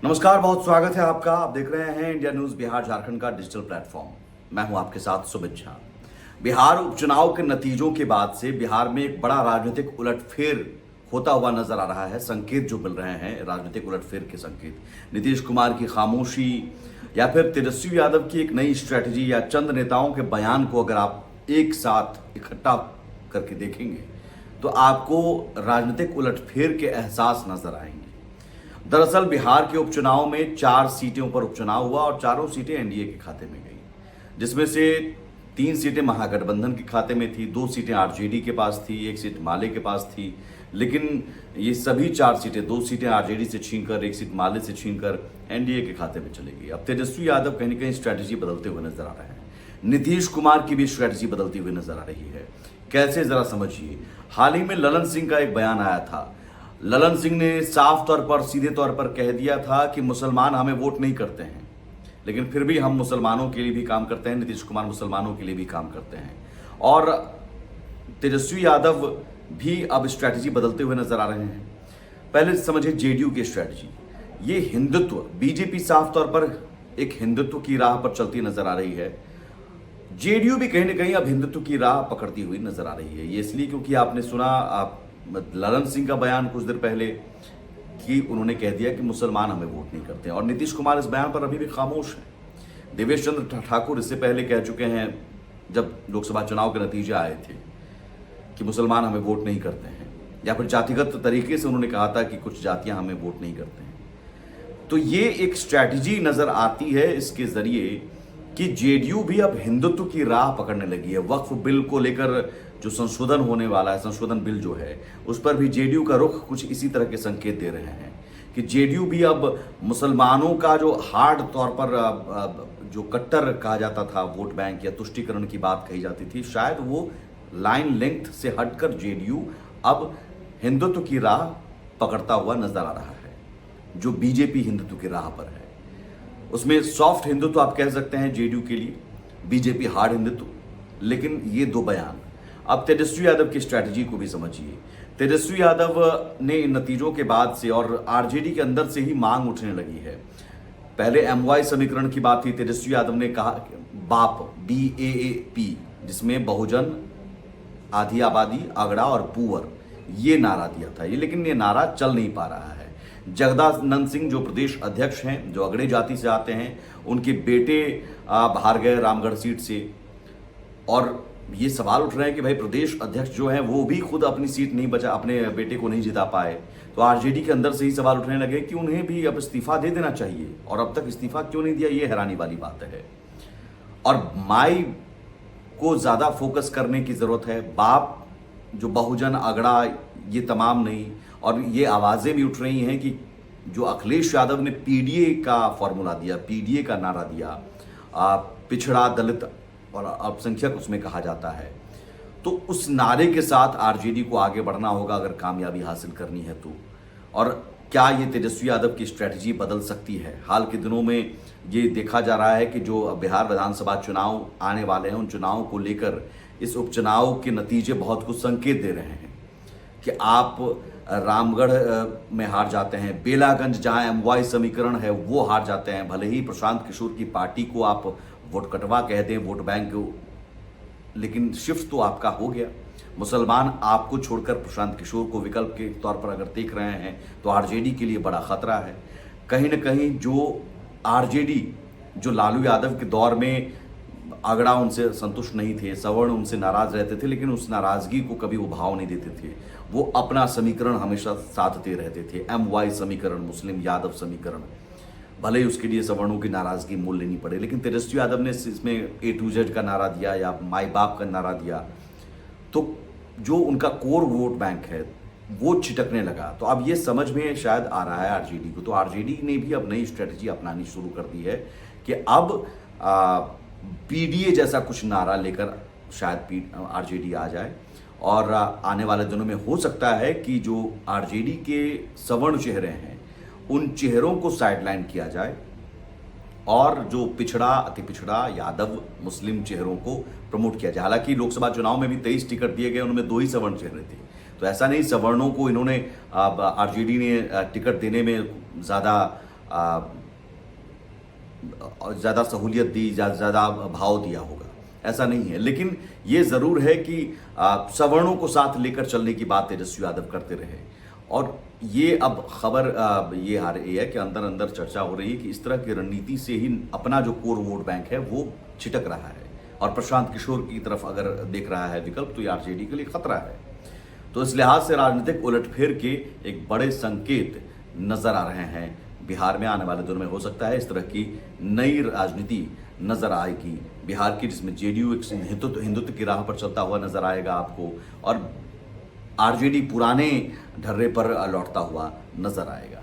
नमस्कार, बहुत स्वागत है आपका। आप देख रहे हैं इंडिया न्यूज बिहार झारखंड का डिजिटल प्लेटफॉर्म। मैं हूं आपके साथ सुमित झा। बिहार उपचुनाव के नतीजों के बाद से बिहार में एक बड़ा राजनीतिक उलटफेर होता हुआ नजर आ रहा है। संकेत जो मिल रहे हैं, राजनीतिक उलटफेर के संकेत, नीतीश कुमार की खामोशी या फिर तेजस्वी यादव की एक नई स्ट्रैटेजी या चंद नेताओं के बयान को अगर आप एक साथ इकट्ठा करके देखेंगे तो आपको राजनीतिक उलटफेर के एहसास नजर आएंगे। दरअसल बिहार के उपचुनाव में 4 सीटों पर उपचुनाव हुआ और चारों सीटें एनडीए के खाते में गई, जिसमें से 3 सीटें महागठबंधन के खाते में थी, 2 सीटें आरजेडी के पास थी, 1 सीट माले के पास थी। लेकिन ये सभी 4 सीटें, 2 सीटें आरजेडी से छीनकर, 1 सीट माले से छीनकर एनडीए के खाते में चली गई। अब तेजस्वी यादव कहीं न कहीं स्ट्रैटेजी बदलते हुए नजर आ रहे हैं। नीतीश कुमार की भी स्ट्रैटेजी बदलती हुई नजर आ रही है। कैसे, जरा समझिए। हाल ही में ललन सिंह का एक बयान आया था। ललन सिंह ने साफ तौर पर, सीधे तौर पर कह दिया था कि मुसलमान हमें वोट नहीं करते हैं, लेकिन फिर भी हम मुसलमानों के लिए भी काम करते हैं। नीतीश कुमार मुसलमानों के लिए भी काम करते हैं। और तेजस्वी यादव भी अब स्ट्रैटेजी बदलते हुए नजर आ रहे हैं। पहले समझिए जेडीयू की स्ट्रैटेजी। ये हिंदुत्व, बीजेपी साफ तौर पर एक हिंदुत्व की राह पर चलती नजर आ रही है। जेडीयू भी कहीं ना कहीं अब हिंदुत्व की राह पकड़ती हुई नजर आ रही है। ये इसलिए क्योंकि आपने सुना ललन सिंह का बयान कुछ देर पहले कि उन्होंने कह दिया कि मुसलमान हमें वोट नहीं करते हैं, और नीतीश कुमार इस बयान पर अभी भी खामोश है। देवेश चंद्र ठाकुर इससे पहले कह चुके हैं, जब लोकसभा चुनाव के नतीजे आए थे, कि मुसलमान हमें वोट नहीं करते हैं, या फिर जातिगत तरीके से उन्होंने कहा था कि कुछ जातियां हमें वोट नहीं करते हैं। तो ये एक स्ट्रैटेजी नजर आती है इसके जरिए कि जेडीयू भी अब हिंदुत्व की राह पकड़ने लगी है। वक्फ बिल को लेकर जो संशोधन होने वाला है, संशोधन बिल जो है, उस पर भी जेडीयू का रुख कुछ इसी तरह के संकेत दे रहे हैं कि जेडीयू भी अब मुसलमानों का जो हार्ड तौर पर जो कट्टर कहा जाता था, वोट बैंक या तुष्टीकरण की बात कही जाती थी, शायद वो लाइन लेंथ से हटकर जेडीयू अब हिंदुत्व की राह पकड़ता हुआ नजर आ रहा है। जो बीजेपी हिंदुत्व की राह पर है, उसमें सॉफ्ट हिंदुत्व आप कह सकते हैं जेडीयू के लिए, बीजेपी हार्ड हिंदुत्व। लेकिन ये 2 बयान, अब तेजस्वी यादव की स्ट्रैटेजी को भी समझिए। तेजस्वी यादव ने इन नतीजों के बाद से और आरजेडी के अंदर से ही मांग उठने लगी है। पहले एमवाई समीकरण की बात थी। तेजस्वी यादव ने कहा बाप, BAAP, जिसमें बहुजन, आधी आबादी, अगड़ा और पुअर, ये नारा दिया था। लेकिन ये नारा चल नहीं पा रहा है। जगदानंद सिंह जो प्रदेश अध्यक्ष हैं, जो अगड़े जाति से आते हैं, उनके बेटे बाहर गए रामगढ़ सीट से, और ये सवाल उठ रहे हैं कि भाई प्रदेश अध्यक्ष जो हैं वो भी खुद अपनी सीट नहीं बचा, अपने बेटे को नहीं जिता पाए। तो आरजेडी के अंदर से ही सवाल उठने लगे कि उन्हें भी अब इस्तीफा दे देना चाहिए, और अब तक इस्तीफा क्यों नहीं दिया, ये हैरानी वाली बात है। और माई को ज्यादा फोकस करने की जरूरत है। बाप, जो बहुजन, अगड़ा, ये तमाम नहीं। और ये आवाजें भी उठ रही हैं कि जो अखिलेश यादव ने पीडीए का फॉर्मूला दिया, पीडीए का नारा दिया, पिछड़ा, दलित और अल्पसंख्यक उसमें कहा जाता है, तो उस नारे के साथ आरजेडी को आगे बढ़ना होगा अगर कामयाबी हासिल करनी है तो। और क्या ये तेजस्वी यादव की स्ट्रैटेजी बदल सकती है? हाल के दिनों में ये देखा जा रहा है कि जो बिहार विधानसभा चुनाव आने वाले हैं, उन चुनावों को लेकर इस उपचुनाव के नतीजे बहुत कुछ संकेत दे रहे हैं कि आप रामगढ़ में हार जाते हैं, बेलागंज जहां एमवाई समीकरण है वो हार जाते हैं। भले ही प्रशांत किशोर की पार्टी को आप वोट कटवा कह दें, वोट बैंक, लेकिन शिफ्ट तो आपका हो गया। मुसलमान आपको छोड़कर प्रशांत किशोर को विकल्प के तौर पर अगर देख रहे हैं तो आरजेडी के लिए बड़ा खतरा है। कहीं न कहीं जो आरजेडी, जो लालू यादव के दौर में अगड़ा उनसे संतुष्ट नहीं थे, सवर्ण उनसे नाराज रहते थे, लेकिन उस नाराजगी को कभी वो भाव नहीं देते थे। वो अपना समीकरण हमेशा साधते रहते थे, एमवाई समीकरण, मुस्लिम यादव समीकरण। भले ही उसके लिए सवर्णों की नाराजगी मोल लेनी पड़े, लेकिन तेजस्वी यादव ने इसमें A to Z का नारा दिया या माई बाप का नारा दिया, तो जो उनका कोर वोट बैंक है वो छिटकने लगा। तो अब ये समझ में शायद आ रहा है आरजेडी को, तो आरजेडी ने भी अब नई स्ट्रेटजी अपनानी शुरू कर दी है कि अब पीडीए जैसा कुछ नारा लेकर शायद आरजेडी आ जाए। और आने वाले दिनों में हो सकता है कि जो आरजेडी के सवर्ण चेहरे हैं, उन चेहरों को साइडलाइन किया जाए और जो पिछड़ा, अति पिछड़ा, यादव, मुस्लिम चेहरों को प्रमोट किया जाए। हालांकि लोकसभा चुनाव में भी 23 टिकट दिए गए, उनमें 2 ही सवर्ण चेहरे थे, तो ऐसा नहीं सवर्णों को इन्होंने आरजेडी ने टिकट देने में ज़्यादा ज़्यादा सहूलियत दी, ज़्यादा भाव दिया होगा, ऐसा नहीं है। लेकिन ये ज़रूर है कि सवर्णों को साथ लेकर चलने की बात तेजस्वी यादव करते रहे। और ये अब खबर ये आ रही है कि अंदर अंदर चर्चा हो रही है कि इस तरह की रणनीति से ही अपना जो कोर वोट बैंक है वो छिटक रहा है, और प्रशांत किशोर की तरफ अगर देख रहा है विकल्प, तो ये आरजेडी के लिए खतरा है। तो इस लिहाज से राजनीतिक उलटफेर के एक बड़े संकेत नजर आ रहे हैं बिहार में। आने वाले दिनों में हो सकता है इस तरह की नई राजनीति नजर आएगी बिहार की, जिसमें जेडीयू एक हिंदुत्व की राह पर चलता हुआ नजर आएगा आपको, और आरजेडी पुराने ढर्रे पर लौटता हुआ नजर आएगा।